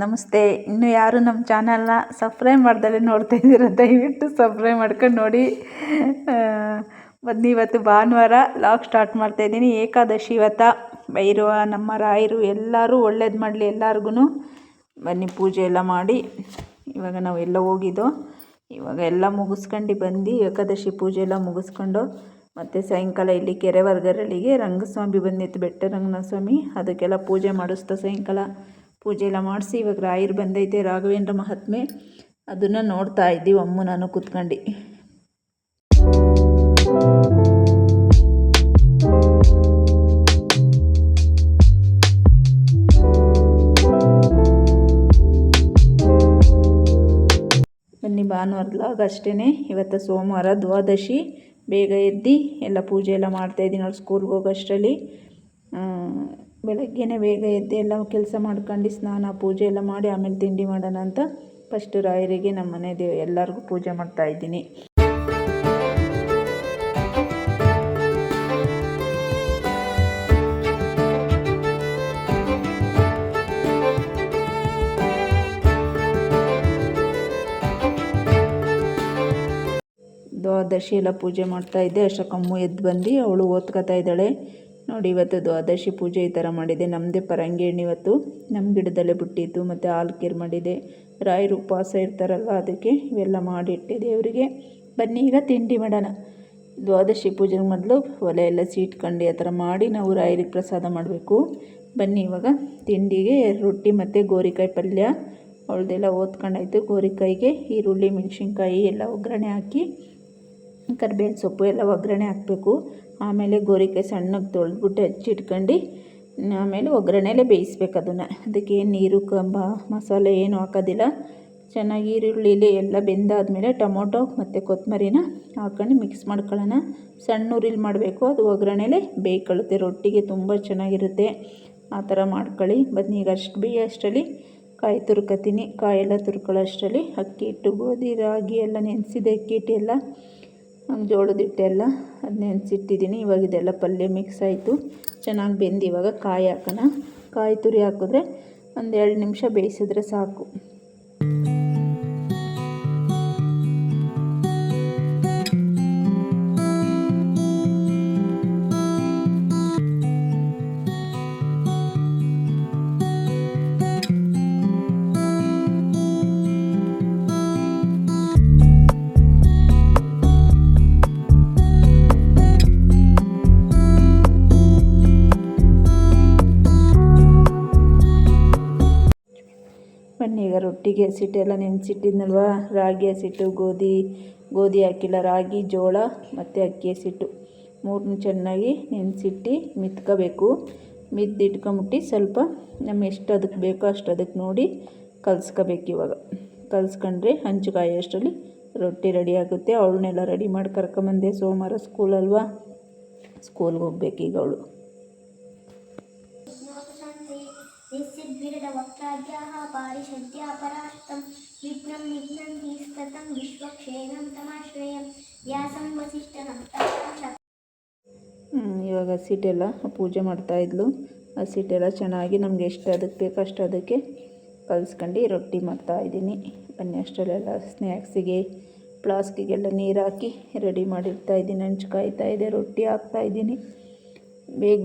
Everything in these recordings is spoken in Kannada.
ನಮಸ್ತೆ. ಇನ್ನೂ ಯಾರು ನಮ್ಮ ಚಾನಲ್ನ ಸಬ್ಸ್ಕ್ರೈಬ್ ಮಾಡ್ದಲೇ ನೋಡ್ತಾ ಇದ್ದೀರ, ದಯವಿಟ್ಟು ಸಬ್ಸ್ಕ್ರೈಬ್ ಮಾಡ್ಕೊಂಡು ನೋಡಿ. ಬನ್ನಿ, ಇವತ್ತು ಭಾನುವಾರ ಲಾಗ್ ಸ್ಟಾರ್ಟ್ ಮಾಡ್ತಾಯಿದ್ದೀನಿ. ಏಕಾದಶಿ ಇವತ್ತು. ಭೈರವ, ನಮ್ಮ ರಾಯರು ಎಲ್ಲರೂ ಒಳ್ಳೇದು ಮಾಡಲಿ ಎಲ್ಲರಿಗೂ. ಬನ್ನಿ, ಪೂಜೆ ಎಲ್ಲ ಮಾಡಿ ಇವಾಗ ನಾವು ಎಲ್ಲ ಹೋಗಿದ್ದೋ. ಇವಾಗ ಎಲ್ಲ ಮುಗಿಸ್ಕೊಂಡು ಬಂದು ಏಕಾದಶಿ ಪೂಜೆ ಎಲ್ಲ ಮುಗಿಸ್ಕೊಂಡು ಮತ್ತು ಸಾಯಂಕಾಲ ಇಲ್ಲಿ ಕೆರೆವರ್ಗರಳ್ಳಿಗೆ ರಂಗಸ್ವಾಮಿ ಬಂದಿತ್ತು, ಬೆಟ್ಟ ರಂಗನಾಥ ಸ್ವಾಮಿ. ಅದಕ್ಕೆಲ್ಲ ಪೂಜೆ ಮಾಡಿಸ್ತಾ ಸಾಯಂಕಾಲ ಪೂಜೆ ಎಲ್ಲ ಮಾಡಿಸಿ ಇವಾಗ ರಾಯರು ಬಂದೈತೆ, ರಾಘವೇಂದ್ರ ಮಹಾತ್ಮೆ. ಅದನ್ನು ನೋಡ್ತಾ ಇದ್ದೀವಿ ಅಮ್ಮ ನಾನು ಕೂತ್ಕೊಂಡು. ಬನ್ನಿ, ಭಾನುವಾರದಾಗ ಅಷ್ಟೇ. ಇವತ್ತು ಸೋಮವಾರ ದ್ವಾದಶಿ. ಬೇಗ ಎದ್ದು ಎಲ್ಲ ಪೂಜೆ ಎಲ್ಲ ಮಾಡ್ತಾಯಿದ್ದೀನಿ. ಅವ್ರು ಸ್ಕೂಲ್ಗೆ ಹೋಗೋಷ್ಟರಲ್ಲಿ ಬೆಳಗ್ಗೆನೇ ಬೇಗ ಎದ್ದು ಎಲ್ಲ ಕೆಲಸ ಮಾಡ್ಕೊಂಡು ಸ್ನಾನ ಪೂಜೆ ಎಲ್ಲ ಮಾಡಿ ಆಮೇಲೆ ತಿಂಡಿ ಮಾಡೋಣ ಅಂತ ಫಸ್ಟು ರಾಯರಿಗೆ ನಮ್ಮ ಮನೆ ಎಲ್ಲರಿಗೂ ಪೂಜೆ ಮಾಡ್ತಾಯಿದ್ದೀನಿ. ದ್ವಾದಶಿ ಎಲ್ಲ ಪೂಜೆ ಮಾಡ್ತಾಯಿದ್ದೆ. ಅಷ್ಟಕ್ಕಮ್ಮು ಎದ್ದು ಬಂದು ಅವಳು ಓದ್ಕೋತಾ ಇದ್ದಾಳೆ. ನೋಡಿ, ಇವತ್ತು ದ್ವಾದಶಿ ಪೂಜೆ ಈ ಥರ ಮಾಡಿದೆ. ನಮ್ಮದೇ ಪರಂಗಿ ಹಣ್ಣು ಇವತ್ತು ನಮ್ಮ ಗಿಡದಲ್ಲೇ ಬಿಟ್ಟಿತ್ತು, ಮತ್ತು ಹಾಲು ಕೀರು ಮಾಡಿದೆ. ರಾಯರು ಉಪವಾಸ ಇರ್ತಾರಲ್ವ, ಅದಕ್ಕೆ ಇವೆಲ್ಲ ಮಾಡಿಟ್ಟೆ ದೇವರಿಗೆ. ಬನ್ನಿ, ಈಗ ತಿಂಡಿ ಮಾಡೋಣ. ದ್ವಾದಶಿ ಪೂಜೆಗೆ ಮೊದಲು ಒಲೆ ಎಲ್ಲ ಸೀಟ್ಕೊಂಡು ಆ ಥರ ಮಾಡಿ ನಾವು ರಾಯರಿಗೆ ಪ್ರಸಾದ ಮಾಡಬೇಕು. ಬನ್ನಿ, ಇವಾಗ ತಿಂಡಿಗೆ ರೊಟ್ಟಿ ಮತ್ತು ಗೋರಿಕಾಯಿ ಪಲ್ಯ. ಅವಳದೆಲ್ಲ ಓದ್ಕೊಂಡಾಯ್ತು. ಗೋರಿಕಾಯಿಗೆ ಈರುಳ್ಳಿ ಮೆಣಸಿನ್ಕಾಯಿ ಎಲ್ಲ ಒಗ್ಗರಣೆ ಹಾಕಿ, ಕರಿಬೇವಿನ ಸೊಪ್ಪು ಎಲ್ಲ ಒಗ್ಗರಣೆ ಹಾಕಬೇಕು. ಆಮೇಲೆ ಗೋರಿಕಾಯಿ ಸಣ್ಣಗೆ ತೊಳೆದ್ಬಿಟ್ಟು ಹಚ್ಚಿಟ್ಕೊಂಡು ಆಮೇಲೆ ಒಗ್ಗರಣೆಲೇ ಬೇಯಿಸ್ಬೇಕು ಅದನ್ನು. ಅದಕ್ಕೆ ನೀರು ಮಸಾಲೆ ಏನು ಹಾಕೋದಿಲ್ಲ. ಚೆನ್ನಾಗಿ ಈರುಳ್ಳಿಲಿ ಎಲ್ಲ ಬೆಂದಾದಮೇಲೆ ಟೊಮೊಟೊ ಮತ್ತು ಕೊತ್ತಂಬರಿನ ಹಾಕೊಂಡು ಮಿಕ್ಸ್ ಮಾಡ್ಕೊಳ್ಳೋಣ. ಸಣ್ಣ ಉರಿಲಿ ಮಾಡಬೇಕು, ಅದು ಒಗ್ಗರಣೆಲೇ ಬೇಯ್ಕೊಳ್ಳುತ್ತೆ. ರೊಟ್ಟಿಗೆ ತುಂಬ ಚೆನ್ನಾಗಿರುತ್ತೆ. ಆ ಥರ ಮಾಡ್ಕೊಳ್ಳಿ. ಬನ್ನಿ, ಈಗ ಅಷ್ಟು ಬೇಯೋಷ್ಟರಲ್ಲಿ ಕಾಯಿ ತುರ್ಕೊತೀನಿ. ಕಾಯೆಲ್ಲ ತುರ್ಕೊಳ್ಳೋ ಅಷ್ಟರಲ್ಲಿ ಅಕ್ಕಿ ಹಿಟ್ಟು, ಗೋಧಿ, ರಾಗಿ ಎಲ್ಲ ನೆನೆಸಿದೆ. ಅಕ್ಕಿ ಹಿಟ್ಟು ಎಲ್ಲ ಜೋಳದ ಹಿಟ್ಟೆಲ್ಲ ಅದು ನೆನೆಸಿಟ್ಟಿದ್ದೀನಿ. ಇವಾಗ ಇದೆಲ್ಲ ಪಲ್ಯ ಮಿಕ್ಸ್ ಆಯಿತು, ಚೆನ್ನಾಗಿ ಬೆಂದು ಇವಾಗ ಕಾಯಿ ಹಾಕೋಣ. ಕಾಯಿ ತುರಿ ಹಾಕಿದ್ರೆ ಒಂದು 2 ನಿಮಿಷ ಬೇಯಿಸಿದ್ರೆ ಸಾಕು. ಬನ್ನಿ, ಈಗ ರೊಟ್ಟಿಗೆ ಹಸಿಟ್ಟೆಲ್ಲ ನೆನೆಸಿಟ್ಟಿದ್ನಲ್ವ, ರಾಗಿ ಹಸಿಟ್ಟು, ಗೋಧಿ ಹಾಕಿಲ್ಲ, ರಾಗಿ, ಜೋಳ ಮತ್ತು ಅಕ್ಕಿ ಹಸಿಟ್ಟು 3 ಚೆನ್ನಾಗಿ ನೆನೆಸಿಟ್ಟು ಮಿತ್ಕೋಬೇಕು. ಮಿದ್ದಿಟ್ಕೊಂಬಿಟ್ಟು ಸ್ವಲ್ಪ ನಮ್ಮ ಎಷ್ಟು ಅದಕ್ಕೆ ಬೇಕೋ ಅಷ್ಟು ಅದಕ್ಕೆ ನೋಡಿ ಕಲಿಸ್ಕೋಬೇಕು. ಇವಾಗ ಕಲಿಸ್ಕೊಂಡ್ರೆ ಹಂಚುಕಾಯಿ ಅಷ್ಟರಲ್ಲಿ ರೊಟ್ಟಿ ರೆಡಿ ಆಗುತ್ತೆ. ಅವಳನ್ನೆಲ್ಲ ರೆಡಿ ಮಾಡಿ ಕರ್ಕೊಂಬಂದೆ. ಸೋಮವಾರ ಸ್ಕೂಲಲ್ವಾ, ಸ್ಕೂಲ್ಗೆ ಹೋಗ್ಬೇಕು ಈಗ ಅವಳು. ಇವಾಗ ಹಸಿಟ್ಟೆಲ್ಲ ಪೂಜೆ ಮಾಡ್ತಾಯಿದ್ಲು. ಹಸಿಟ್ಟೆಲ್ಲ ಚೆನ್ನಾಗಿ ನಮ್ಗೆ ಎಷ್ಟು ಅದಕ್ಕೆ ಬೇಕೋ ಅಷ್ಟು ಅದಕ್ಕೆ ಕಲಿಸ್ಕೊಂಡು ರೊಟ್ಟಿ ಮಾಡ್ತಾಯಿದ್ದೀನಿ. ಬನ್ನಿ, ಅಷ್ಟರಲ್ಲೆಲ್ಲ ಸ್ನ್ಯಾಕ್ಸಿಗೆ ಫ್ಲಾಸ್ಕಿಗೆಲ್ಲ ನೀರು ಹಾಕಿ ರೆಡಿ ಮಾಡಿರ್ತಾಯಿದ್ದೀನಿ. ಹಂಚು ಕಾಯ್ತಾಯಿದೆ, ರೊಟ್ಟಿ ಹಾಕ್ತಾಯಿದ್ದೀನಿ.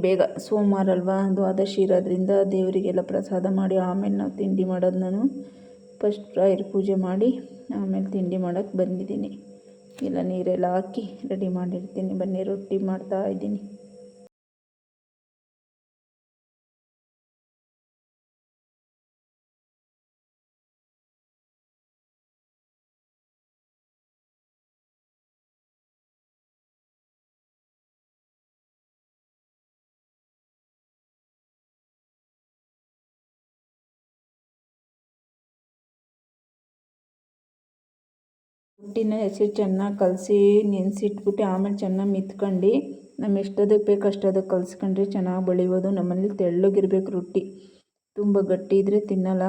ಬೇಗ ಸೋಮವಾರ ಅಲ್ವಾ, ದ್ವಾದಶಿ ಇರೋದ್ರಿಂದ ದೇವರಿಗೆಲ್ಲ ಪ್ರಸಾದ ಮಾಡಿ ಆಮೇಲೆ ನಾವು ತಿಂಡಿ ಮಾಡೋದು. ನಾನು ಫಸ್ಟ್ ರಾಯರ ಪೂಜೆ ಮಾಡಿ ಆಮೇಲೆ ತಿಂಡಿ ಮಾಡೋಕ್ಕೆ ಬಂದಿದ್ದೀನಿ. ಎಲ್ಲ ನೀರೆಲ್ಲ ಹಾಕಿ ರೆಡಿ ಮಾಡಿರ್ತೀನಿ. ಬನ್ನಿ, ರೊಟ್ಟಿ ಮಾಡ್ತಾಯಿದ್ದೀನಿ. ರೊಟ್ಟಿನ ಹೆಸರು ಚೆನ್ನಾಗಿ ಕಲಸಿ ನೆನೆಸಿಟ್ಬಿಟ್ಟು ಆಮೇಲೆ ಚೆನ್ನಾಗಿ ಮಿತ್ಕೊಂಡು ನಮ್ಮ ಎಷ್ಟದಕ್ಕೆ ಬೇಕು ಅಷ್ಟದಕ್ಕೆ ಕಲಿಸ್ಕೊಂಡ್ರೆ ಚೆನ್ನಾಗಿ ಬೆಳಿಬೋದು. ನಮ್ಮನೇಲಿ ತೆಳ್ಳಗಿರ್ಬೇಕು ರೊಟ್ಟಿ. ತುಂಬ ಗಟ್ಟಿ ಇದ್ದರೆ ತಿನ್ನಲ್ಲ,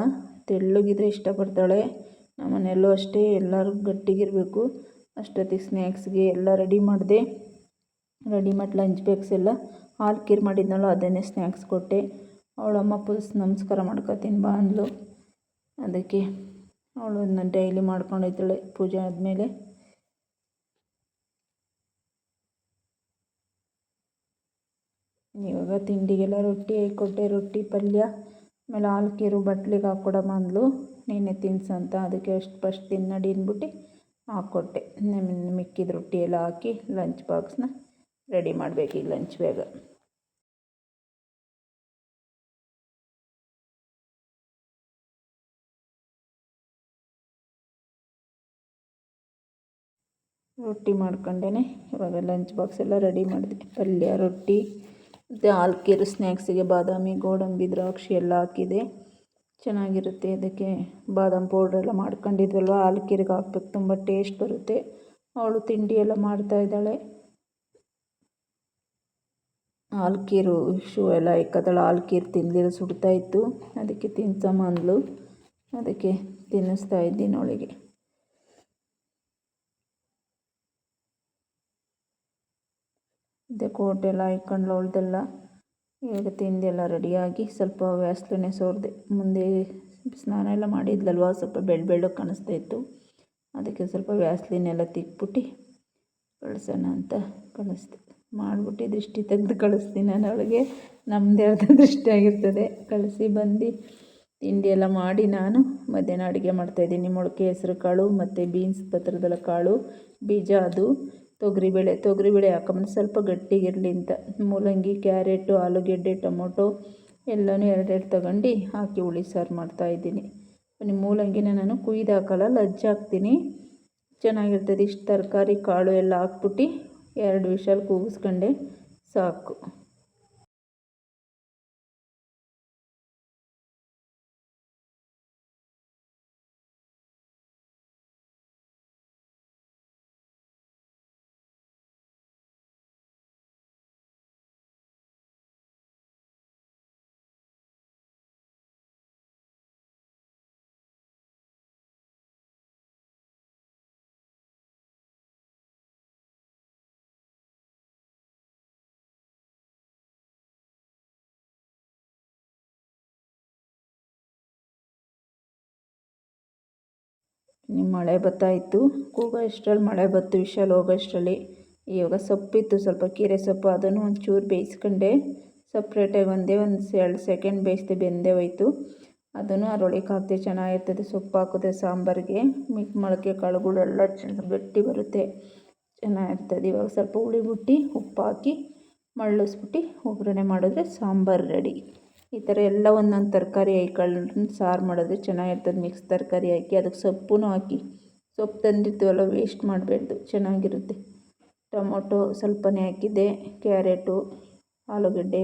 ತೆಳ್ಳಗಿದ್ರೆ ಇಷ್ಟಪಡ್ತಾಳೆ. ನಮ್ಮನೆಯಲ್ಲೂ ಅಷ್ಟೇ, ಎಲ್ಲರೂ ಗಟ್ಟಿಗಿರಬೇಕು. ಅಷ್ಟೊತ್ತಿಗೆ ಸ್ನ್ಯಾಕ್ಸ್ಗೆ ಎಲ್ಲ ರೆಡಿ ಮಾಡಿದೆ. ರೆಡಿ ಮಾಡಿ ಲಂಚ್ ಬಾಕ್ಸ್ ಎಲ್ಲ ಹಾಲು ಕೀರು ಮಾಡಿದ್ನಲ್ಲ, ಅದನ್ನೇ ಸ್ನ್ಯಾಕ್ಸ್ ಕೊಟ್ಟೆ. ಅವಳಮ್ಮ ಪುಲ್ಸ್ ನಮಸ್ಕಾರ ಮಾಡ್ಕೊತೀನಿ ಬಾ ಅಂದ್ಲು. ಅದಕ್ಕೆ ಅವಳನ್ನು ಡೈಲಿ ಮಾಡ್ಕೊಂಡೋಯ್ತಾಳೆ ಪೂಜೆ ಆದಮೇಲೆ. ಇವಾಗ ತಿಂಡಿಗೆಲ್ಲ ರೊಟ್ಟಿ ಕೊಟ್ಟೆ, ರೊಟ್ಟಿ ಪಲ್ಯ, ಆಮೇಲೆ ಹಾಲು ಕೀರು ಬಟ್ಲಿಗೆ ಹಾಕ್ಕೊಡಮ್ಮ ಅಂದ್ಲು, ನಿನ್ನೆ ತಿನ್ಸಂತ. ಅದಕ್ಕೆ ಅಷ್ಟು ಫಸ್ಟ್ ತಿನ್ನಡಿ ಅಂದ್ಬಿಟ್ಟು ಹಾಕ್ಕೊಟ್ಟೆ. ಮಿಕ್ಕಿದ ರೊಟ್ಟಿ ಎಲ್ಲ ಹಾಕಿ ಲಂಚ್ ಬಾಕ್ಸ್ನ ರೆಡಿ ಮಾಡಬೇಕು ಈಗ ಲಂಚ್ ಬೇಗ. ರೊಟ್ಟಿ ಮಾಡ್ಕೊಂಡೇ ಇವಾಗ ಲಂಚ್ ಬಾಕ್ಸ್ ಎಲ್ಲ ರೆಡಿ ಮಾಡಿದೆ. ಪಲ್ಯ, ರೊಟ್ಟಿ ಮತ್ತು ಹಾಲು ಕೀರು ಸ್ನ್ಯಾಕ್ಸಿಗೆ ಬಾದಾಮಿ, ಗೋಡಂಬಿ, ದ್ರಾಕ್ಷಿ ಎಲ್ಲ ಹಾಕಿದೆ, ಚೆನ್ನಾಗಿರುತ್ತೆ. ಅದಕ್ಕೆ ಬಾದಾಮಿ ಪೌಡ್ರೆಲ್ಲ ಮಾಡ್ಕೊಂಡಿದ್ವಲ್ವ, ಹಾಲು ಕೀರಿಗೆ ಹಾಕ್ಬೇಕು, ತುಂಬ ಟೇಸ್ಟ್ ಬರುತ್ತೆ. ಅವಳು ತಿಂಡಿ ಎಲ್ಲ ಮಾಡ್ತಾಯಿದ್ದಾಳೆ. ಹಾಲು ಕೀರು ಶೂ ಎಲ್ಲ ಇಕ್ಕತ್ತಳು, ಹಾಲು ಕೀರು ತಿಂದಿಲ್ಲ, ಸುಡ್ತಾಯಿತ್ತು. ಅದಕ್ಕೆ ತಿನ್ಸಮ್ಮ ಅಂದ್ಲು, ಅದಕ್ಕೆ ತಿನ್ನಿಸ್ತಾ ಇದ್ದೀನಿ ಅವಳಿಗೆ. ಕೋಟೆಲ್ಲ ಹಾಕ್ಕೊಂಡ್ಲು ಅವಳದೆಲ್ಲ. ಇವಾಗ ತಿಂದೆಲ್ಲ ರೆಡಿಯಾಗಿ ಸ್ವಲ್ಪ ವ್ಯಾಸ್ಲಿನೇ ಸೋರಿದೆ. ಮುಂದೆ ಸ್ನಾನ ಎಲ್ಲ ಮಾಡಿದ್ಲಲ್ವ, ಸ್ವಲ್ಪ ಬೆಳ್ಳಗೆ ಕಾಣಿಸ್ತಾ ಇತ್ತು. ಅದಕ್ಕೆ ಸ್ವಲ್ಪ ವ್ಯಾಸ್ಲಿನೆಲ್ಲ ತಿಕ್ಬಿಟ್ಟು ಕಳಿಸೋಣ ಅಂತ ಕಳಿಸ್ದೆ. ಮಾಡಿಬಿಟ್ಟು ದೃಷ್ಟಿ ತೆಗೆದು ಕಳಿಸ್ತೀನಿ ನಾನು ಅವಳಿಗೆ. ನಮ್ಮದೇ ಆದ ದೃಷ್ಟಿ ಆಗಿರ್ತದೆ. ಕಳಿಸಿ ಬಂದು ತಿಂಡಿ ಎಲ್ಲ ಮಾಡಿ ನಾನು ಮಧ್ಯಾಹ್ನ ಅಡುಗೆ ಮಾಡ್ತಾಯಿದ್ದೀನಿ. ಮೊಳಕೆ ಹೆಸ್ರು ಕಾಳು ಮತ್ತು ಬೀನ್ಸ್ ಪತ್ರದಲ್ಲ ಕಾಳು ಬೀಜ, ಅದು ತೊಗರಿಬೇಳೆ ಹಾಕೊಂಬಂದು ಸ್ವಲ್ಪ ಗಟ್ಟಿಗಿರಲಿ ಅಂತ. ಮೂಲಂಗಿ, ಕ್ಯಾರೆಟು, ಆಲೂಗೆಡ್ಡೆ, ಟೊಮೊಟೊ ಎಲ್ಲನೂ ಎರಡೆರಡು ತಗೊಂಡು ಹಾಕಿ ಹುಳಿ ಸಾರು ಮಾಡ್ತಾಯಿದ್ದೀನಿ. ಮೂಲಂಗಿನ ನಾನು ಕುಯ್ದು ಹಾಕಲ್ಲ, ಲಜ್ಜು ಹಾಕ್ತೀನಿ, ಚೆನ್ನಾಗಿರ್ತದೆ. ಇಷ್ಟು ತರಕಾರಿ ಕಾಳು ಎಲ್ಲ ಹಾಕ್ಬಿಟ್ಟು 2 ವಿಷಲ್ ಕೂಗಿಸ್ಕೊಂಡೆ ಸಾಕು. ಮಳೆ ಬರ್ತಾಯಿತ್ತು, ಕೂಗೋ ಅಷ್ಟರಲ್ಲಿ ಮಳೆ ಬತ್ತು, ವಿಶಾಲ್ ಹೋಗೋಷ್ಟರಲ್ಲಿ. ಇವಾಗ ಸೊಪ್ಪಿತ್ತು, ಸ್ವಲ್ಪ ಕೀರೆ ಸೊಪ್ಪು, ಅದನ್ನು ಒಂಚೂರು ಬೇಯಿಸ್ಕೊಂಡೆ ಸಪ್ರೇಟಾಗಿ. ಒಂದು 2 ಸೆಕೆಂಡ್ ಬೇಯಿಸಿದೆ, ಬೆಂದೇ ಹೋಯ್ತು. ಅದನ್ನು ಅದರೊಳಗೆ ಹಾಕಿದೆ, ಚೆನ್ನಾಗಿರ್ತದೆ. ಸೊಪ್ಪು ಹಾಕಿದೆ ಸಾಂಬಾರಿಗೆ, ಮೊಳಕೆ ಕಾಳುಗಳೆಲ್ಲ ಗಟ್ಟಿ ಬರುತ್ತೆ, ಚೆನ್ನಾಗಿರ್ತದೆ. ಇವಾಗ ಸ್ವಲ್ಪ ಹುಳಿ ಬಿಟ್ಟು ಉಪ್ಪು ಹಾಕಿ ಮಳ್ಳಿಸ್ಬಿಟ್ಟು ಒಗ್ಗರಣೆ ಮಾಡಿದ್ರೆ ಸಾಂಬಾರು ರೆಡಿ. ಈ ಥರ ಎಲ್ಲ ಒಂದೊಂದು ತರಕಾರಿ ಹಾಕ್ಕೊಂಡು ಸಾರು ಮಾಡಿದ್ರೆ ಚೆನ್ನಾಗಿರ್ತದೆ. ಮಿಕ್ಸ್ ತರಕಾರಿ ಹಾಕಿ ಅದಕ್ಕೆ ಸೊಪ್ಪು ಹಾಕಿ, ಸೊಪ್ಪು ತಂದಿರ್ತೀವಲ್ಲ ವೇಸ್ಟ್ ಮಾಡಬಾರ್ದು, ಚೆನ್ನಾಗಿರುತ್ತೆ. ಟೊಮೊಟೊ ಸ್ವಲ್ಪನೇ ಹಾಕಿದ್ದೆ, ಕ್ಯಾರೆಟು, ಆಲೂಗಡ್ಡೆ,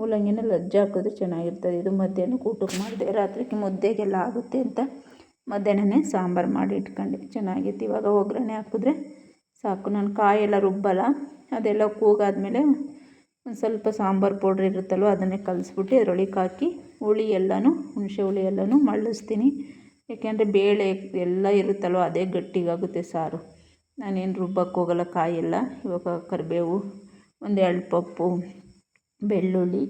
ಮೂಲಂಗಿನ ಲಜ್ಜು ಹಾಕಿದ್ರೆ ಚೆನ್ನಾಗಿರ್ತದೆ. ಇದು ಮಧ್ಯಾಹ್ನಕ್ಕೆ ಊಟಕ್ಕೆ ಮಾಡಿದೆ, ರಾತ್ರಿಗೆ ಮುದ್ದೆಗೆಲ್ಲ ಆಗುತ್ತೆ ಅಂತ ಮಧ್ಯಾಹ್ನನೇ ಸಾಂಬಾರು ಮಾಡಿ ಇಟ್ಕೊಂಡೆ, ಚೆನ್ನಾಗಿತ್ತು. ಇವಾಗ ಒಗ್ಗರಣೆ ಹಾಕಿದ್ರೆ ಸಾಕು. ನಾನು ಕಾಯೆಲ್ಲ ರುಬ್ಬಲ್ಲ, ಅದೆಲ್ಲ ಕೂಗಾದ್ಮೇಲೆ ಒಂದು ಸ್ವಲ್ಪ ಸಾಂಬಾರು ಪೌಡ್ರ್ ಇರುತ್ತಲ್ವ ಅದನ್ನೇ ಕಲಿಸ್ಬಿಟ್ಟು ಅದರೊಳಗೆ ಹಾಕಿ ಹುಳಿ ಎಲ್ಲನೂ, ಹುಣಸೆ ಹುಳಿ ಎಲ್ಲನೂ ಮಳ್ಳಿಸ್ತೀನಿ. ಯಾಕೆಂದರೆ ಬೇಳೆ ಎಲ್ಲ ಇರುತ್ತಲ್ವ ಅದೇ ಗಟ್ಟಿಗಾಗುತ್ತೆ ಸಾರು. ನಾನೇನು ರುಬ್ಬಕ್ಕೆ ಹೋಗಲ್ಲ ಕಾಯೆಲ್ಲ. ಇವಾಗ ಕರಿಬೇವು, 1 ಪಪ್ಪು, ಬೆಳ್ಳುಳ್ಳಿ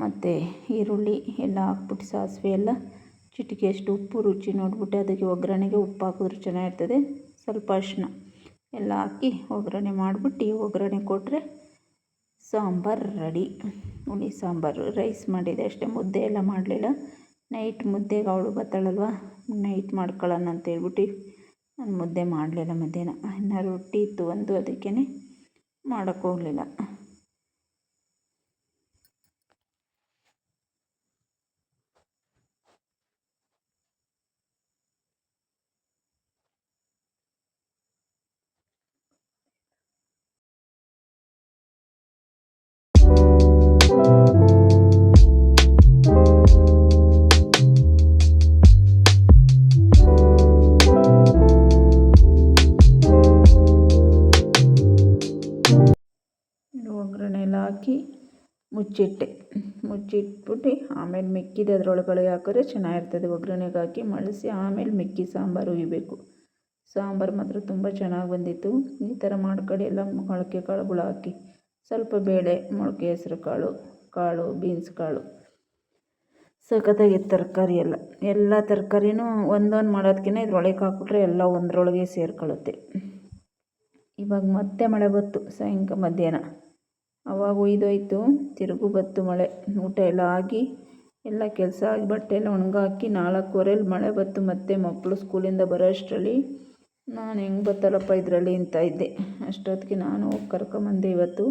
ಮತ್ತು ಈರುಳ್ಳಿ ಎಲ್ಲ ಹಾಕ್ಬಿಟ್ಟು, ಸಾಸಿವೆ ಎಲ್ಲ ಚಿಟಿಕೆಯಷ್ಟು ಉಪ್ಪು, ರುಚಿ ನೋಡಿಬಿಟ್ಟು ಅದಕ್ಕೆ ಒಗ್ಗರಣೆಗೆ ಉಪ್ಪು ಹಾಕಿದ್ರೆ ಚೆನ್ನಾಗಿರ್ತದೆ. ಸ್ವಲ್ಪ ಅರಿಶಿನ ಎಲ್ಲ ಹಾಕಿ ಒಗ್ಗರಣೆ ಮಾಡಿಬಿಟ್ಟು ಒಗ್ಗರಣೆ ಕೊಟ್ಟರೆ ಸಾಂಬಾರು ರೆಡಿ. ಹುಳಿ ಸಾಂಬಾರು. ರೈಸ್ ಮಾಡಿದೆ ಅಷ್ಟೇ, ಮುದ್ದೆ ಎಲ್ಲ ಮಾಡಲಿಲ್ಲ. ನೈಟ್ ಮುದ್ದೆಗೆ ಅವಳು ಬರ್ತಾಳಲ್ವ, ನೈಟ್ ಮಾಡ್ಕೊಳ್ಳೋಣ ಅಂತೇಳ್ಬಿಟ್ಟು ನಾನು ಮುದ್ದೆ ಮಾಡಲಿಲ್ಲ ಮಧ್ಯಾಹ್ನ. ಇನ್ನು ರೊಟ್ಟಿ ಇತ್ತು ಒಂದು, ಅದಕ್ಕೇ ಮಾಡೋಕ್ಕೋಗಲಿಲ್ಲ. ಒಗ್ಗರಣೆ ಎಲ್ಲ ಹಾಕಿ ಮುಚ್ಚಿಟ್ಬಿಟ್ಟು ಆಮೇಲೆ ಮಿಕ್ಕಿದ ಅದರೊಳಗಡೆ ಹಾಕಿದ್ರೆ ಚೆನ್ನಾಗಿರ್ತದೆ. ಒಗ್ಗರಣೆಗೆ ಹಾಕಿ ಮಳಿಸಿ ಆಮೇಲೆ ಮಿಕ್ಕಿ ಸಾಂಬಾರು ಹುಯ್ಬೇಕು. ಸಾಂಬಾರು ಮಾತ್ರ ತುಂಬ ಚೆನ್ನಾಗಿ ಬಂದಿತ್ತು. ಈ ಥರ ಮಾಡ್ಕೊಂಡು ಎಲ್ಲ ಮೊಳಕೆ ಕಾಳುಗಳು ಹಾಕಿ, ಸ್ವಲ್ಪ ಬೇಳೆ, ಮೊಳಕೆ ಹೆಸ್ರು ಕಾಳು, ಬೀನ್ಸ್ ಕಾಳು, ಸಖತ್ತಾಗಿತ್ತು ತರಕಾರಿ ಎಲ್ಲ ತರಕಾರಿನೂ ಒಂದೊಂದು ಮಾಡೋದಕ್ಕಿಂತ ಇದ್ರೊಳಗೆ ಹಾಕ್ಬಿಟ್ರೆ ಎಲ್ಲ ಒಂದರೊಳಗೆ ಸೇರ್ಕೊಳ್ಳುತ್ತೆ. ಇವಾಗ ಮತ್ತೆ ಮಳೆ ಬತ್ತು ಮಧ್ಯಾಹ್ನ, ಅವಾಗ ಒಯ್ದೋಯ್ತು, ತಿರುಗು ಬತ್ತು ಮಳೆ. ಊಟ ಎಲ್ಲ ಆಗಿ ಎಲ್ಲ ಕೆಲಸ ಆಗಿ ಬಟ್ಟೆ ಎಲ್ಲ ಒಣಗಾಕಿ 4:15 ಮಳೆ ಬತ್ತು. ಮತ್ತೆ ಮಕ್ಕಳು ಸ್ಕೂಲಿಂದ ಬರೋ ಅಷ್ಟರಲ್ಲಿ ನಾನು ಹೆಂಗೆ ಬತ್ತಲ್ಲಪ್ಪ ಇದರಲ್ಲಿ ಅಂತ ಇದ್ದೆ. ಅಷ್ಟೊತ್ತಿಗೆ ನಾನು ಹೋಗಿ ಕರ್ಕೊಂಬಂದೆ. ಇವತ್ತು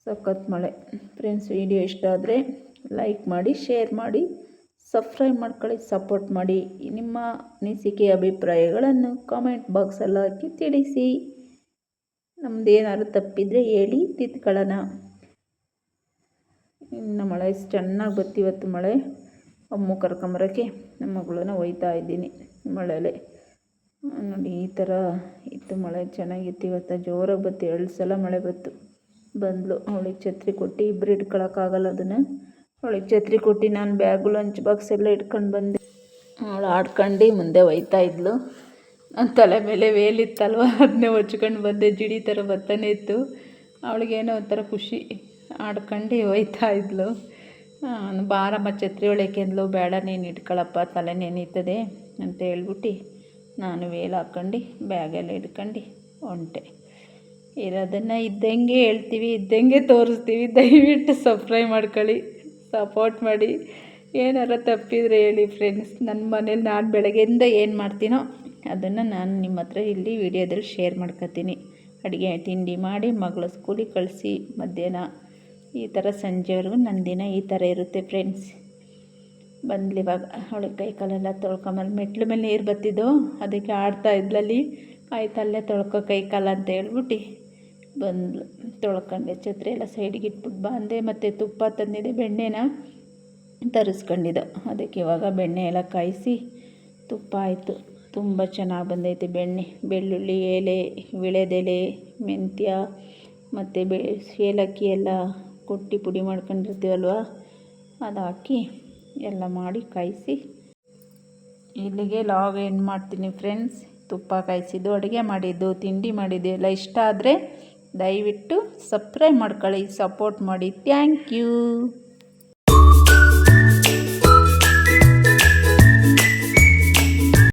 ಸಖತ್ ಮಳೆ. ಫ್ರೆಂಡ್ಸ್, ವಿಡಿಯೋ ಇಷ್ಟ ಆದರೆ ಲೈಕ್ ಮಾಡಿ, ಶೇರ್ ಮಾಡಿ, ಸಬ್ಸ್ಕ್ರೈಬ್ ಮಾಡ್ಕೊಳ್ಳಿ, ಸಪೋರ್ಟ್ ಮಾಡಿ. ನಿಮ್ಮ ಅನಿಸಿಕೆ ಅಭಿಪ್ರಾಯಗಳನ್ನು ಕಾಮೆಂಟ್ ಬಾಕ್ಸಲ್ಲಿ ಹಾಕಿ ತಿಳಿಸಿ. ನಮ್ದು ಏನಾದ್ರು ತಪ್ಪಿದರೆ ಹೇಳಿ, ತಿದ್ಕೊಳ್ಳೋಣ. ಇನ್ನು ಮಳೆ ಚೆನ್ನಾಗಿ ಬತ್ತು ಇವತ್ತು. ಮಳೆ ಅಮ್ಮು ಕರ್ಕೊಂಬರೋಕ್ಕೆ ನಮ್ಮ ಮಗಳನ್ನ ಒಯ್ತಾ ಇದ್ದೀನಿ ಮಳೆಯಲ್ಲೇ. ನೋಡಿ ಈ ಥರ ಇತ್ತು ಮಳೆ. ಚೆನ್ನಾಗಿತ್ತು ಇವತ್ತು. ಜೋರಾಗಿ ಬತ್ತು. 2 ಸಲ ಮಳೆ ಬತ್ತು. ಬಂದಳು, ಅವಳಿಗೆ ಛತ್ರಿ ಕೊಟ್ಟು, ಇಬ್ಬರು ಇಟ್ಕೊಳಕ್ಕಾಗಲ್ಲ ಅದನ್ನು. ಅವಳಿಗೆ ಛತ್ರಿ ಕೊಟ್ಟು ನಾನು ಬ್ಯಾಗು ಲಂಚ್ ಬಾಕ್ಸ್ ಎಲ್ಲ ಇಟ್ಕೊಂಡು ಬಂದೆ. ಅವಳು ಆಡ್ಕೊಂಡು ಮುಂದೆ ಒಯ್ತಾ ಇದ್ಲು. ನನ್ನ ತಲೆ ಮೇಲೆ ವೇಲಿತ್ತಲ್ವ, ಅದನ್ನೇ ಹೊಚ್ಕೊಂಡು ಬಂದೆ. ಜಿಡಿ ಥರ ಬರ್ತಾನೆ ಇತ್ತು. ಅವಳಿಗೇನೋ ಒಂಥರ ಖುಷಿ. ಆಡ್ಕೊಂಡು ಒಯ್ತಾ ಇದ್ಲು. ಬಾರಮ್ಮ ಛತ್ರಿ ಒಳಕ್ಕೆ ಅಂದ್ಲು. ಬೇಡ, ನೀನು ಇಟ್ಕೊಳಪ್ಪ, ತಲೆ ನೆನೀತದೆ ಅಂತ ಹೇಳ್ಬಿಟ್ಟು ನಾನು ವೇಲ್ ಹಾಕ್ಕೊಂಡು ಬ್ಯಾಗೆಲ್ಲ ಇಟ್ಕೊಂಡು ಹೊಂಟೆ. ಇರೋದನ್ನು ಇದ್ದಂಗೆ ಹೇಳ್ತೀವಿ, ಇದ್ದಂಗೆ ತೋರಿಸ್ತೀವಿ. ದಯವಿಟ್ಟು ಸಬ್ಸ್ಕ್ರೈಬ್ ಮಾಡ್ಕೊಳ್ಳಿ, ಸಪೋರ್ಟ್ ಮಾಡಿ. ಏನಾರ ತಪ್ಪಿದರೆ ಹೇಳಿ ಫ್ರೆಂಡ್ಸ್. ನನ್ನ ಮನೇಲಿ ನಾನು ಬೆಳಗ್ಗೆಯಿಂದ ಏನು ಮಾಡ್ತೀನೋ ಅದನ್ನು ನಾನು ನಿಮ್ಮ ಹತ್ರ ಇಲ್ಲಿ ವಿಡಿಯೋದಲ್ಲಿ ಶೇರ್ ಮಾಡ್ಕೊತೀನಿ. ಅಡುಗೆ ತಿಂಡಿ ಮಾಡಿ ಮಗಳು ಸ್ಕೂಲಿಗೆ ಕಳಿಸಿ ಮಧ್ಯಾಹ್ನ ಈ ಥರ ಸಂಜೆವರೆಗೂ ನನ್ನ ದಿನ ಈ ಥರ ಇರುತ್ತೆ ಫ್ರೆಂಡ್ಸ್. ಬಂದ್ಲಿ ಇವಾಗ. ಅವಳಿಗೆ ಕೈ ಕಾಲೆಲ್ಲ ತೊಳ್ಕೊಂಬಲ್ಲಿ ಮೆಟ್ಲು ಮೇಲೆ ನೀರು ಬತ್ತಿದ್ದು, ಅದಕ್ಕೆ ಆಡ್ತಾ ಇದ್ಲಲ್ಲಿ. ಆಯ್ತು ಅಲ್ಲೇ ತೊಳ್ಕೊ ಕೈ ಕಾಲ ಅಂತ ಹೇಳ್ಬಿಟ್ಟು ಬಂದ್ಲು. ತೊಳ್ಕೊಂಡೆ, ಛತ್ರಿ ಎಲ್ಲ ಸೈಡಿಗೆ ಇಟ್ಬಿಟ್ಟು ಬಂದೆ. ಮತ್ತು ತುಪ್ಪ ತಂದಿದ್ದೆ, ಬೆಣ್ಣೆನ ತರಿಸ್ಕೊಂಡಿದ್ದೆ. ಅದಕ್ಕೆ ಇವಾಗ ಬೆಣ್ಣೆ ಎಲ್ಲ ಕಾಯಿಸಿ ತುಪ್ಪ ಆಯಿತು. ತುಂಬ ಚೆನ್ನಾಗಿ ಬಂದೈತೆ ಬೆಣ್ಣೆ. ಬೆಳ್ಳುಳ್ಳಿ ಎಲೆ, ವಿಳೆದೆಲೆ, ಮೆಂತ್ಯ ಮತ್ತು ಏಲಕ್ಕಿ ಎಲ್ಲ ಕೊಟ್ಟು ಪುಡಿ ಮಾಡ್ಕೊಂಡಿರ್ತೀವಲ್ವ, ಅದು ಹಾಕಿ ಎಲ್ಲ ಮಾಡಿ ಕಾಯಿಸಿ ಇಲ್ಲಿಗೆ ಲಾಗ್ ಏನು ಮಾಡ್ತೀನಿ ಫ್ರೆಂಡ್ಸ್. ತುಪ್ಪ ಕಾಯಿಸಿದ್ದು, ಅಡುಗೆ ಮಾಡಿದ್ದು, ತಿಂಡಿ ಮಾಡಿದ್ದು ಎಲ್ಲ ಇಷ್ಟ ಆದರೆ ದಯವಿಟ್ಟು ಸಬ್ಸ್ಕ್ರೈಬ್ ಮಾಡ್ಕೊಳ್ಳಿ, ಸಪೋರ್ಟ್ ಮಾಡಿ. Thank you.